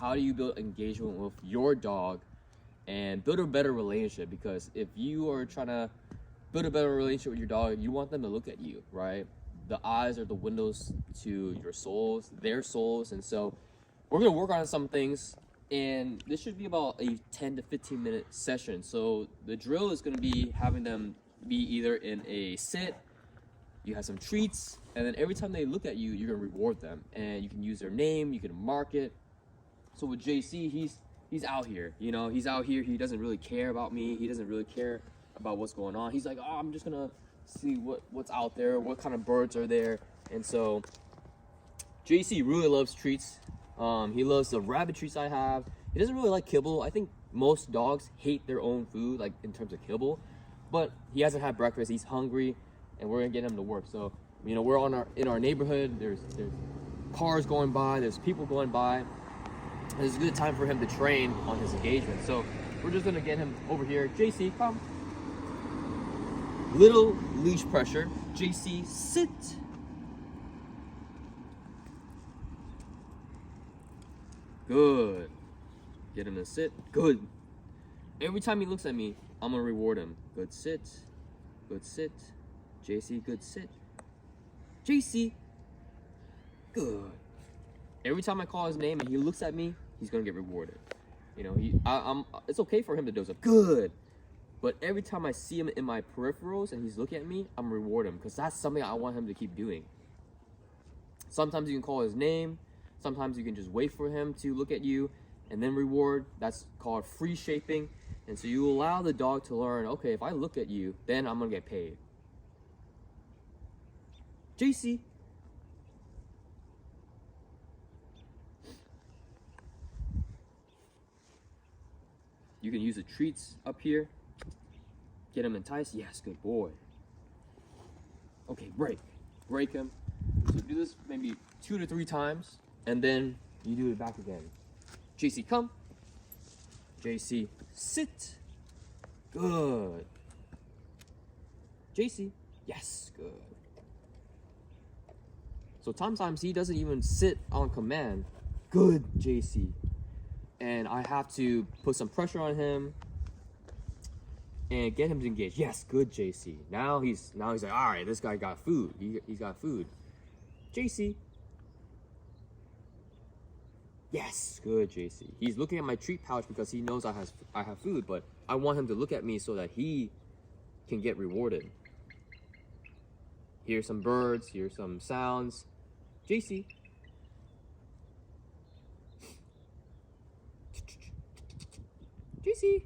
how do you build engagement with your dog and build a better relationship? Because if you are trying to build a better relationship with your dog, you want them to look at you, right? The eyes are the windows to your souls, their souls. And so we're going to work on some things, and this should be about a 10 to 15 minute session. So the drill is going to be having them be either in a sit, you have some treats, and then every time they look at you, you're going to reward them. And you can use their name, you can mark it. So with JC, he's out here, you know, he's out here. He doesn't really care about me. He doesn't really care about what's going on. He's like, oh, I'm just gonna see what's out there, what kind of birds are there. And so JC really loves treats. He loves the rabbit treats I have. He doesn't really like kibble. I think most dogs hate their own food, like in terms of kibble, but he hasn't had breakfast. He's hungry, and we're gonna get him to work. So, you know, we're in our neighborhood. There's cars going by, there's people going by. It's a good time for him to train on his engagement. So we're just gonna get him over here. JC, come. Little leash pressure. JC, sit. Good. Get him to sit. Good. Every time he looks at me, I'm gonna reward him. Good sit. Good sit. JC, good sit. JC. Good. Every time I call his name and he looks at me, he's gonna get rewarded. You know, it's okay for him to doze up. Good. But every time I see him in my peripherals and he's looking at me, I'm rewarding him, because that's something I want him to keep doing. Sometimes you can call his name. Sometimes you can just wait for him to look at you and then reward. That's called free shaping. And so you allow the dog to learn, okay, if I look at you, then I'm gonna get paid. JC. You can use the treats up here. Get him enticed. Yes, good boy. Okay, break. Break him. So do this maybe 2 to 3 times, and then you do it back again. JC, come. JC, sit. Good. JC, yes, good. So sometimes he doesn't even sit on command. Good, JC. And I have to put some pressure on him and get him to engage. Yes, good, JC. Now he's like, all right, this guy got food. He's got food. JC. Yes, good, JC. He's looking at my treat pouch because he knows I have food, but I want him to look at me so that he can get rewarded. Here's some birds, here's some sounds. JC. JC.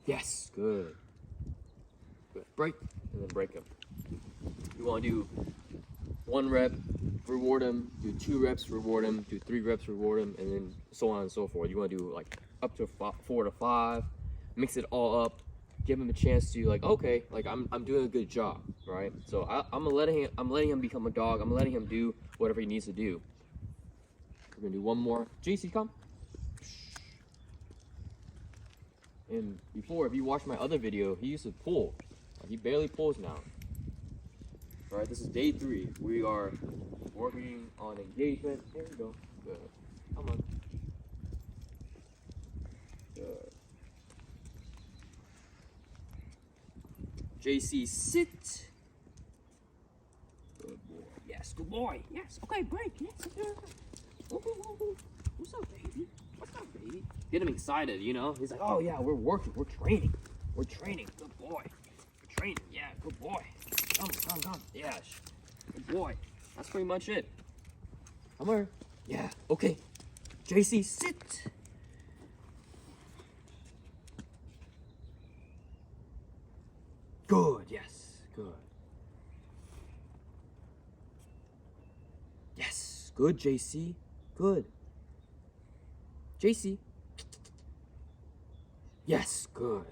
Yes, good. Good. Break, and then break him. You want to do 1 rep, reward him, do 2 reps, reward him, do 3 reps, reward him, and then so on and so forth. You want to do like up to 4 to 5, mix it all up, give him a chance to like, okay, like I'm doing a good job, right? So I'm letting him become a dog. I'm letting him do whatever he needs to do. We're gonna do 1 more. JC, come. And before, if you watched my other video, he used to pull. He barely pulls now. All right, this is day 3. We are working on engagement. There we go. Good. Come on. Good. JC, sit. Good boy. Yes, good boy. Yes. Okay, break. Yes. What's up, baby? What's up, baby? Get him excited, you know? He's like, oh yeah, we're working. We're training. We're training. Good boy. We're training. Yeah, good boy. Come. Yeah, good boy. That's pretty much it. Come here. Yeah, okay. JC, sit. Good, yes, good. Yes, good, JC. Good. JC. Yes, good.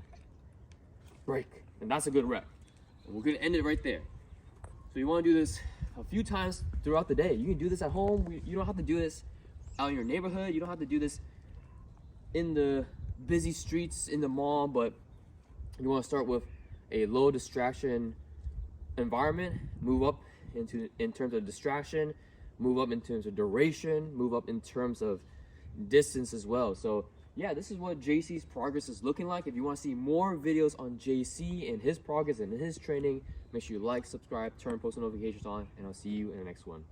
Break. And that's a good rep. And we're going to end it right there. So you want to do this a few times throughout the day. You can do this at home. You don't have to do this out in your neighborhood. You don't have to do this in the busy streets in the mall, but you want to start with a low distraction environment, move up in terms of distraction, move up in terms of duration, move up in terms of distance as well. So yeah, this is what JC's progress is looking like. If you want to see more videos on JC and his progress and his training, make sure you like, subscribe, turn post notifications on, and I'll see you in the next one.